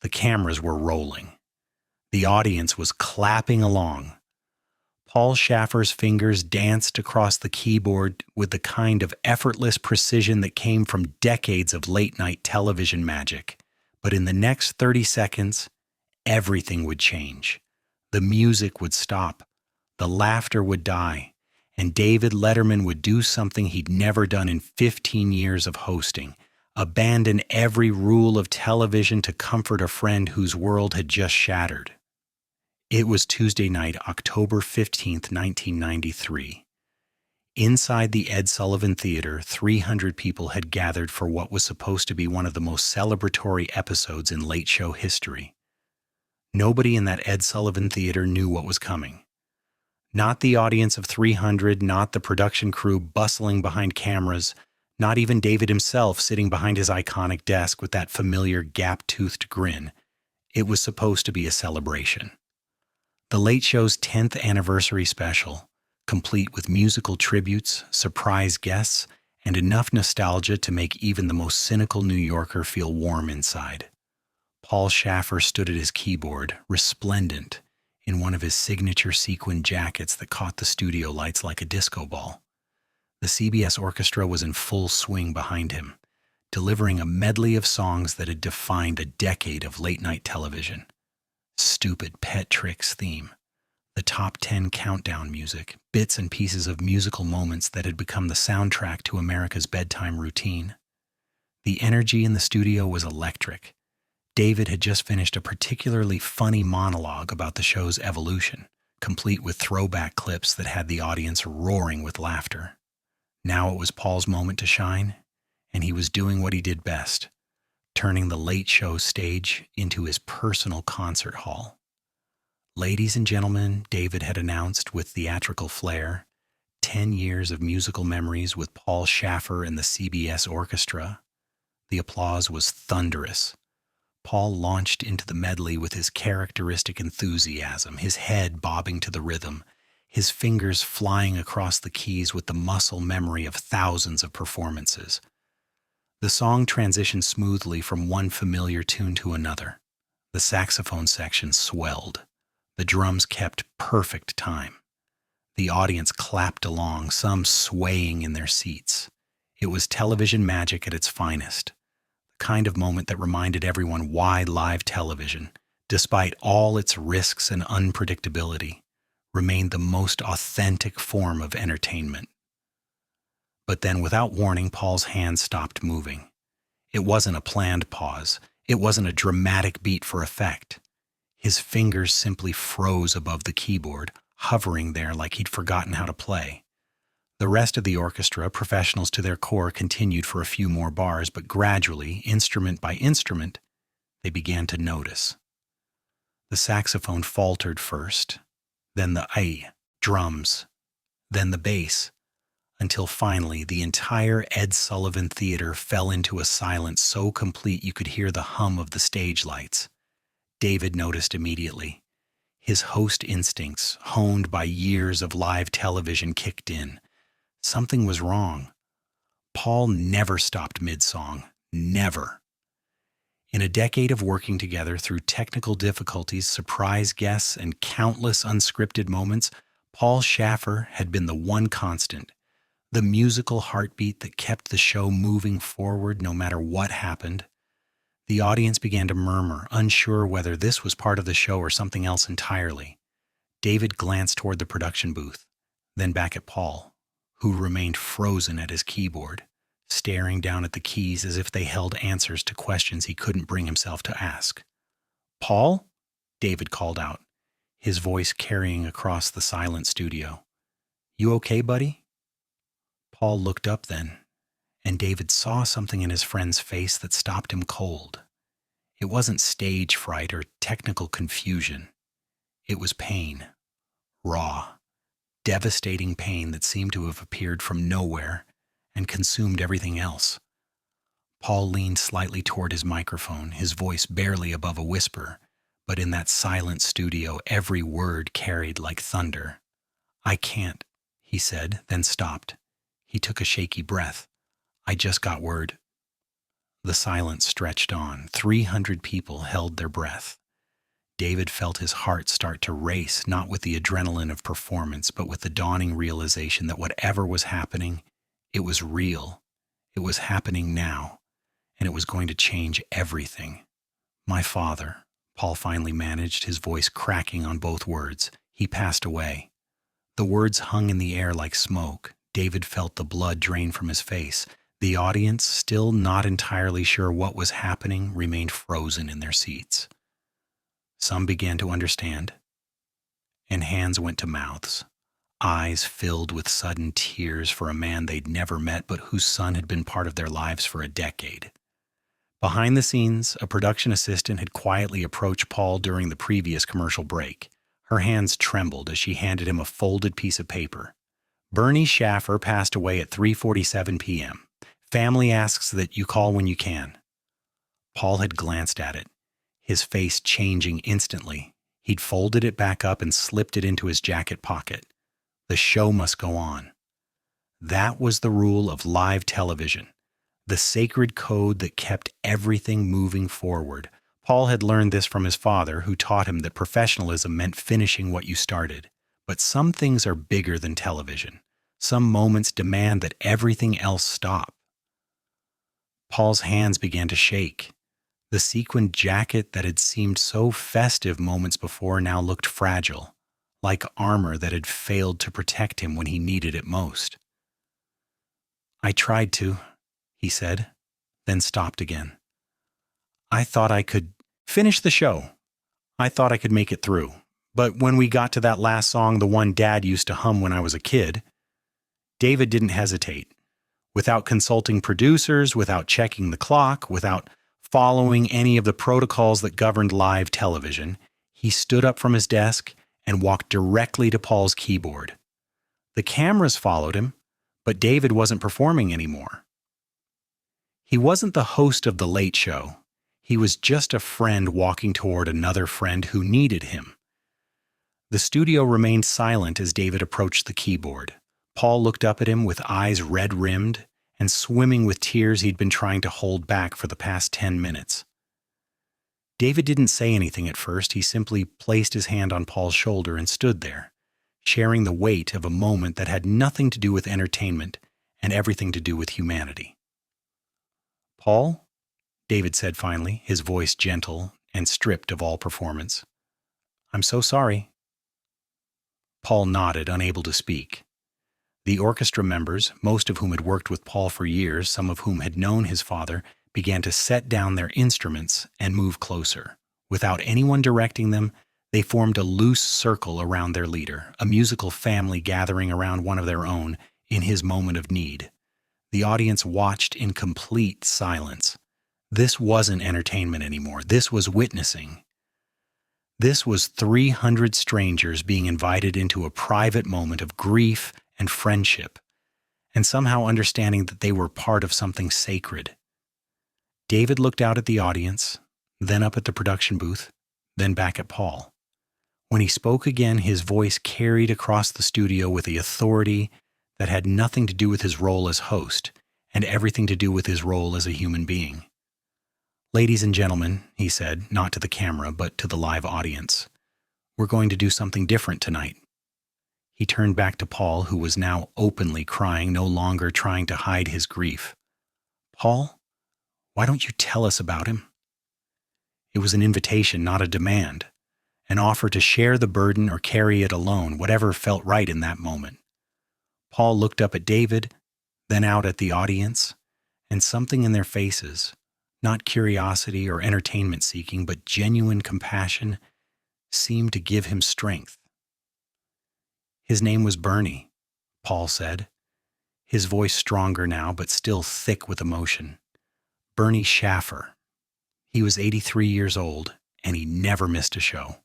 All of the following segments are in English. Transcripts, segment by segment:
The cameras were rolling. The audience was clapping along. Paul Shaffer's fingers danced across the keyboard with the kind of effortless precision that came from decades of late-night television magic. But in the next 30 seconds, everything would change. The music would stop. The laughter would die. And David Letterman would do something he'd never done in 15 years of hosting: abandon every rule of television to comfort a friend whose world had just shattered. It was Tuesday night, October 15th, 1993. Inside the Ed Sullivan Theater, 300 people had gathered for what was supposed to be one of the most celebratory episodes in late show history. Nobody in that Ed Sullivan Theater knew what was coming. Not the audience of 300, not the production crew bustling behind cameras, not even David himself sitting behind his iconic desk with that familiar gap-toothed grin. It was supposed to be a celebration. The Late Show's 10th anniversary special, complete with musical tributes, surprise guests, and enough nostalgia to make even the most cynical New Yorker feel warm inside. Paul Shaffer stood at his keyboard, resplendent, in one of his signature sequin jackets that caught the studio lights like a disco ball. The CBS orchestra was in full swing behind him, delivering a medley of songs that had defined a decade of late-night television. Stupid Pet Tricks theme, the top 10 countdown music, bits and pieces of musical moments that had become the soundtrack to America's bedtime routine. The energy in the studio was electric. David had just finished a particularly funny monologue about the show's evolution, complete with throwback clips that had the audience roaring with laughter. Now it was Paul's moment to shine, and he was doing what he did best: turning the Late Show stage into his personal concert hall. Ladies and gentlemen, David had announced with theatrical flair, 10 years of musical memories with Paul Shaffer and the CBS Orchestra. The applause was thunderous. Paul launched into the medley with his characteristic enthusiasm, his head bobbing to the rhythm, his fingers flying across the keys with the muscle memory of thousands of performances. The song transitioned smoothly from one familiar tune to another. The saxophone section swelled. The drums kept perfect time. The audience clapped along, some swaying in their seats. It was television magic at its finest, the kind of moment that reminded everyone why live television, despite all its risks and unpredictability, remained the most authentic form of entertainment. But then, without warning, Paul's hand stopped moving. It wasn't a planned pause. It wasn't a dramatic beat for effect. His fingers simply froze above the keyboard, hovering there like he'd forgotten how to play. The rest of the orchestra, professionals to their core, continued for a few more bars, but gradually, instrument by instrument, they began to notice. The saxophone faltered first, then the drums, then the bass, until finally the entire Ed Sullivan Theater fell into a silence so complete you could hear the hum of the stage lights. David noticed immediately. His host instincts, honed by years of live television, kicked in. Something was wrong. Paul never stopped mid-song. Never. In a decade of working together through technical difficulties, surprise guests, and countless unscripted moments, Paul Shaffer had been the one constant, the musical heartbeat that kept the show moving forward no matter what happened. The audience began to murmur, unsure whether this was part of the show or something else entirely. David glanced toward the production booth, then back at Paul, who remained frozen at his keyboard, staring down at the keys as if they held answers to questions he couldn't bring himself to ask. "Paul?" David called out, his voice carrying across the silent studio. "You okay, buddy?" Paul looked up then, and David saw something in his friend's face that stopped him cold. It wasn't stage fright or technical confusion. It was pain. Raw, devastating pain that seemed to have appeared from nowhere and consumed everything else. Paul leaned slightly toward his microphone, his voice barely above a whisper, but in that silent studio every word carried like thunder. "I can't," he said, then stopped. He took a shaky breath. "I just got word." The silence stretched on. 300 people held their breath. David felt his heart start to race, not with the adrenaline of performance, but with the dawning realization that whatever was happening, it was real. It was happening now, and it was going to change everything. My father, Paul finally managed, his voice cracking on both words. He passed away. The words hung in the air like smoke. David felt the blood drain from his face. The audience, still not entirely sure what was happening, remained frozen in their seats. Some began to understand, and hands went to mouths. Eyes filled with sudden tears for a man they'd never met but whose son had been part of their lives for a decade. Behind the scenes, a production assistant had quietly approached Paul during the previous commercial break. Her hands trembled as she handed him a folded piece of paper. Paul Shaffer passed away at 3:47 p.m. Family asks that you call when you can. Paul had glanced at it, his face changing instantly. He'd folded it back up and slipped it into his jacket pocket. The show must go on. That was the rule of live television, the sacred code that kept everything moving forward. Paul had learned this from his father, who taught him that professionalism meant finishing what you started. But some things are bigger than television. Some moments demand that everything else stop. Paul's hands began to shake. The sequined jacket that had seemed so festive moments before now looked fragile, like armor that had failed to protect him when he needed it most. "I tried to," he said, then stopped again. "I thought I could finish the show. I thought I could make it through. But when we got to that last song, the one Dad used to hum when I was a kid," David didn't hesitate. Without consulting producers, without checking the clock, without following any of the protocols that governed live television, he stood up from his desk and walked directly to Paul's keyboard. The cameras followed him, but David wasn't performing anymore. He wasn't the host of The Late Show. He was just a friend walking toward another friend who needed him. The studio remained silent as David approached the keyboard. Paul looked up at him with eyes red-rimmed and swimming with tears he'd been trying to hold back for the past 10 minutes. David didn't say anything at first. He simply placed his hand on Paul's shoulder and stood there, sharing the weight of a moment that had nothing to do with entertainment and everything to do with humanity. "Paul," David said finally, his voice gentle and stripped of all performance, "I'm so sorry." Paul nodded, unable to speak. The orchestra members, most of whom had worked with Paul for years, some of whom had known his father, began to set down their instruments and move closer. Without anyone directing them, they formed a loose circle around their leader, a musical family gathering around one of their own in his moment of need. The audience watched in complete silence. This wasn't entertainment anymore. This was witnessing. This was 300 strangers being invited into a private moment of grief and friendship, and somehow understanding that they were part of something sacred. David looked out at the audience, then up at the production booth, then back at Paul. When he spoke again, his voice carried across the studio with the authority that had nothing to do with his role as host and everything to do with his role as a human being. "Ladies and gentlemen," he said, not to the camera, but to the live audience, "we're going to do something different tonight." He turned back to Paul, who was now openly crying, no longer trying to hide his grief. "Paul, why don't you tell us about him?" It was an invitation, not a demand, an offer to share the burden or carry it alone, whatever felt right in that moment. Paul looked up at David, then out at the audience, and something in their faces, not curiosity or entertainment seeking, but genuine compassion, seemed to give him strength. "His name was Bernie," Paul said, his voice stronger now, but still thick with emotion. "Bernie Shaffer. He was 83 years old, and he never missed a show.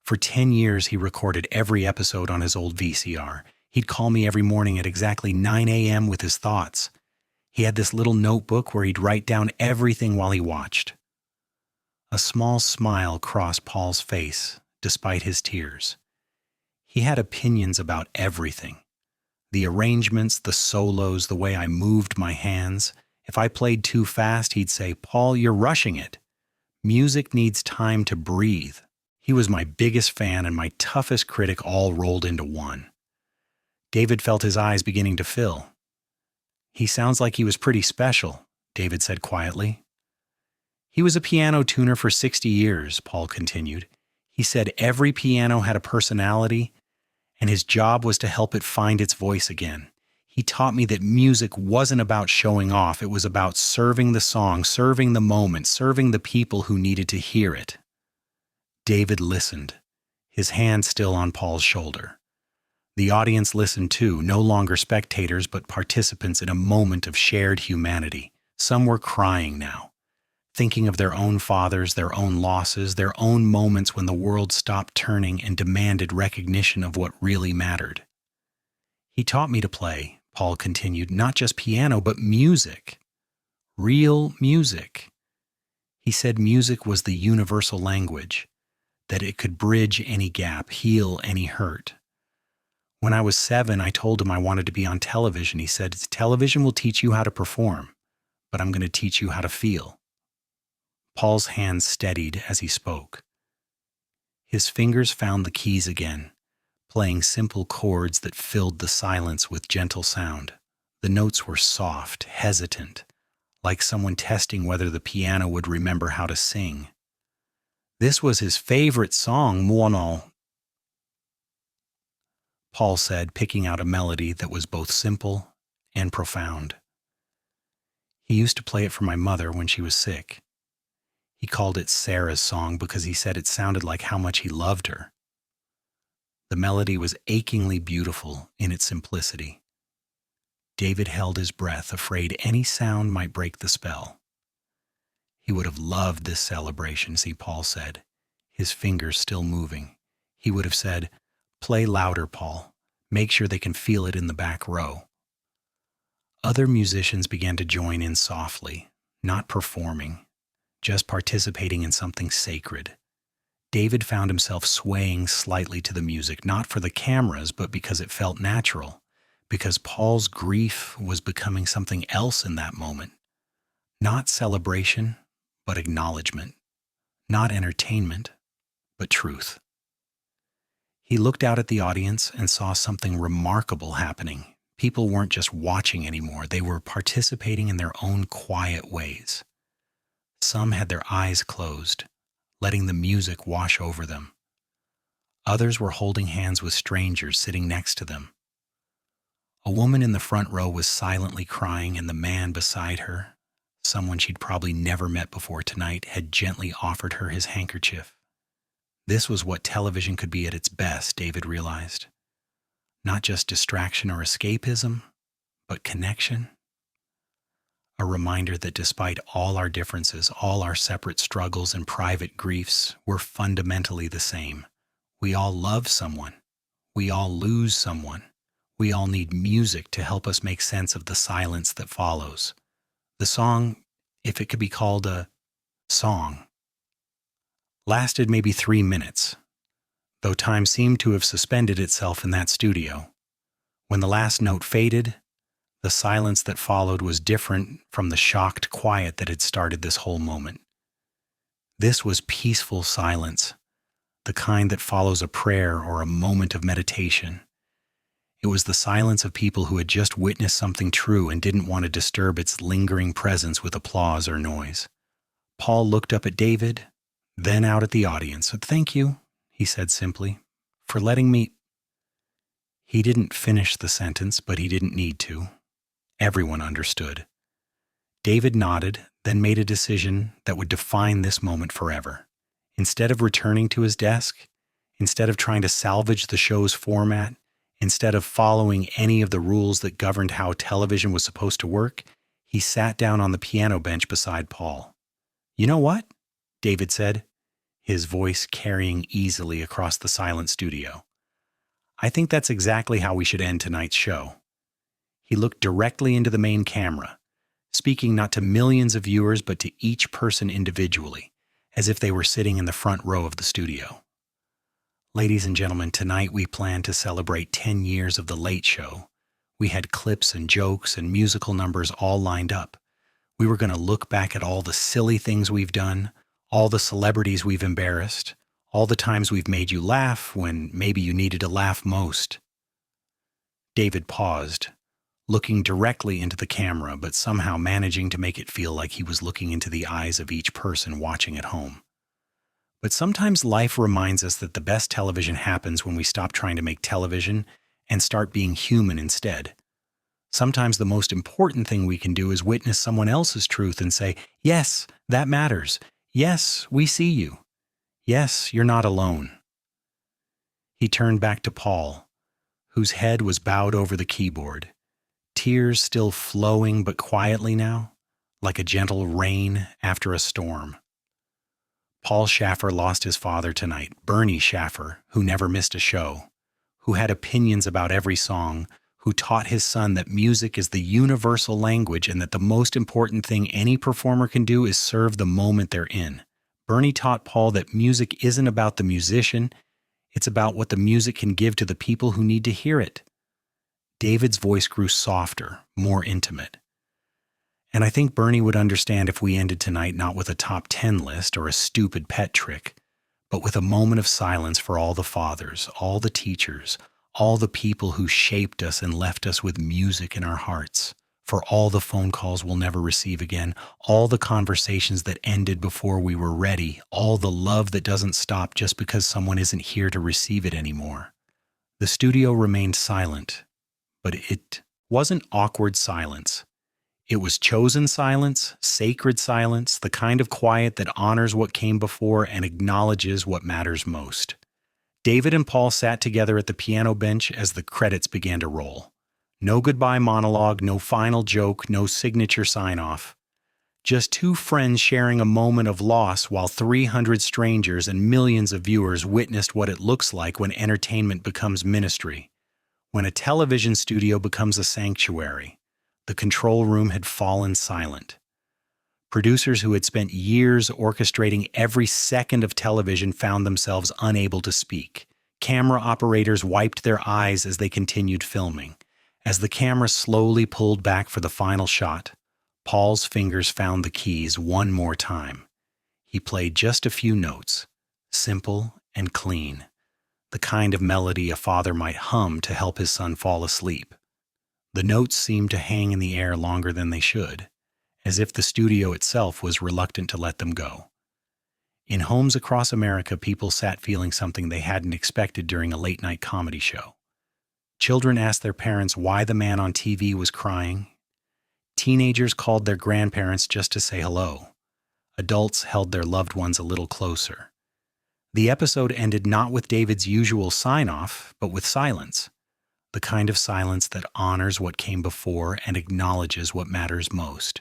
For 10 years, he recorded every episode on his old VCR. He'd call me every morning at exactly 9 a.m. with his thoughts. He had this little notebook where he'd write down everything while he watched." A small smile crossed Paul's face, despite his tears. He had opinions about everything. The arrangements, the solos, the way I moved my hands. If I played too fast, he'd say, "Paul, you're rushing it. Music needs time to breathe." He was my biggest fan and my toughest critic all rolled into one. David felt his eyes beginning to fill. "He sounds like he was pretty special," David said quietly. "He was a piano tuner for 60 years, Paul continued. He said every piano had a personality, and his job was to help it find its voice again. He taught me that music wasn't about showing off. It was about serving the song, serving the moment, serving the people who needed to hear it." David listened, his hand still on Paul's shoulder. The audience listened too, no longer spectators but participants in a moment of shared humanity. Some were crying now, thinking of their own fathers, their own losses, their own moments when the world stopped turning and demanded recognition of what really mattered. "He taught me to play," Paul continued, "not just piano, but music. Real music. He said music was the universal language, that it could bridge any gap, heal any hurt. When I was 7, I told him I wanted to be on television. He said, 'Television will teach you how to perform, but I'm going to teach you how to feel.'" Paul's hands steadied as he spoke. His fingers found the keys again, playing simple chords that filled the silence with gentle sound. The notes were soft, hesitant, like someone testing whether the piano would remember how to sing. "This was his favorite song, Mono," Paul said, picking out a melody that was both simple and profound. "He used to play it for my mother when she was sick. He called it Sarah's song because he said it sounded like how much he loved her." The melody was achingly beautiful in its simplicity. David held his breath, afraid any sound might break the spell. He would have loved this celebration, see, Paul said, his fingers still moving. He would have said, "Play louder, Paul. Make sure they can feel it in the back row." Other musicians began to join in softly, not performing, just participating in something sacred. David found himself swaying slightly to the music, not for the cameras, but because it felt natural, because Paul's grief was becoming something else in that moment. Not celebration, but acknowledgement. Not entertainment, but truth. He looked out at the audience and saw something remarkable happening. People weren't just watching anymore, they were participating in their own quiet ways. Some had their eyes closed, letting the music wash over them. Others were holding hands with strangers sitting next to them. A woman in the front row was silently crying, and the man beside her, someone she'd probably never met before tonight, had gently offered her his handkerchief. This was what television could be at its best, David realized. Not just distraction or escapism, but connection. A reminder that despite all our differences, all our separate struggles and private griefs, we're fundamentally the same. We all love someone. We all lose someone. We all need music to help us make sense of the silence that follows. The song, if it could be called a song, lasted maybe 3 minutes, though time seemed to have suspended itself in that studio. When the last note faded, the silence that followed was different from the shocked quiet that had started this whole moment. This was peaceful silence, the kind that follows a prayer or a moment of meditation. It was the silence of people who had just witnessed something true and didn't want to disturb its lingering presence with applause or noise. Paul looked up at David, then out at the audience. "Thank you," he said simply, "for letting me—" He didn't finish the sentence, but he didn't need to. Everyone understood. David nodded, then made a decision that would define this moment forever. Instead of returning to his desk, instead of trying to salvage the show's format, instead of following any of the rules that governed how television was supposed to work, he sat down on the piano bench beside Paul. "You know what?" David said, his voice carrying easily across the silent studio. "I think that's exactly how we should end tonight's show." He looked directly into the main camera, speaking not to millions of viewers but to each person individually, as if they were sitting in the front row of the studio. "Ladies and gentlemen, tonight we plan to celebrate 10 years of The Late Show. We had clips and jokes and musical numbers all lined up. We were going to look back at all the silly things we've done, all the celebrities we've embarrassed, all the times we've made you laugh when maybe you needed to laugh most. David paused, looking directly into the camera, but somehow managing to make it feel like he was looking into the eyes of each person watching at home. But sometimes life reminds us that the best television happens when we stop trying to make television and start being human instead. Sometimes the most important thing we can do is witness someone else's truth and say, yes, that matters. Yes, we see you. Yes, you're not alone. He turned back to Paul, whose head was bowed over the keyboard, tears still flowing but quietly now, like a gentle rain after a storm. Paul Shaffer lost his father tonight, Bernie Shaffer, who never missed a show, who had opinions about every song, who taught his son that music is the universal language and that the most important thing any performer can do is serve the moment they're in. Bernie taught Paul that music isn't about the musician, it's about what the music can give to the people who need to hear it. David's voice grew softer, more intimate. And I think Bernie would understand if we ended tonight not with a top 10 list or a stupid pet trick, but with a moment of silence for all the fathers, all the teachers, all the people who shaped us and left us with music in our hearts, for all the phone calls we'll never receive again, all the conversations that ended before we were ready, all the love that doesn't stop just because someone isn't here to receive it anymore. The studio remained silent, but it wasn't awkward silence. It was chosen silence, sacred silence, the kind of quiet that honors what came before and acknowledges what matters most. David and Paul sat together at the piano bench as the credits began to roll. No goodbye monologue, no final joke, no signature sign-off. Just two friends sharing a moment of loss while 300 strangers and millions of viewers witnessed what it looks like when entertainment becomes ministry, when a television studio becomes a sanctuary. The control room had fallen silent. Producers who had spent years orchestrating every second of television found themselves unable to speak. Camera operators wiped their eyes as they continued filming. As the camera slowly pulled back for the final shot, Paul's fingers found the keys one more time. He played just a few notes, simple and clean, the kind of melody a father might hum to help his son fall asleep. The notes seemed to hang in the air longer than they should, as if the studio itself was reluctant to let them go. In homes across America, people sat feeling something they hadn't expected during a late-night comedy show. Children asked their parents why the man on TV was crying. Teenagers called their grandparents just to say hello. Adults held their loved ones a little closer. The episode ended not with David's usual sign-off, but with silence. The kind of silence that honors what came before and acknowledges what matters most.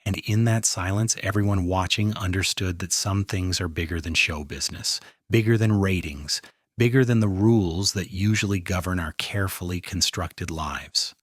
And in that silence, everyone watching understood that some things are bigger than show business, bigger than ratings, bigger than the rules that usually govern our carefully constructed lives.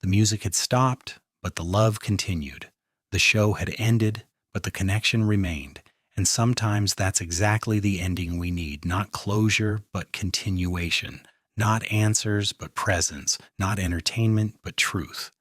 The music had stopped, but the love continued. The show had ended, but the connection remained. And sometimes that's exactly the ending we need, not closure, but continuation. Not answers, but presence. Not entertainment, but truth.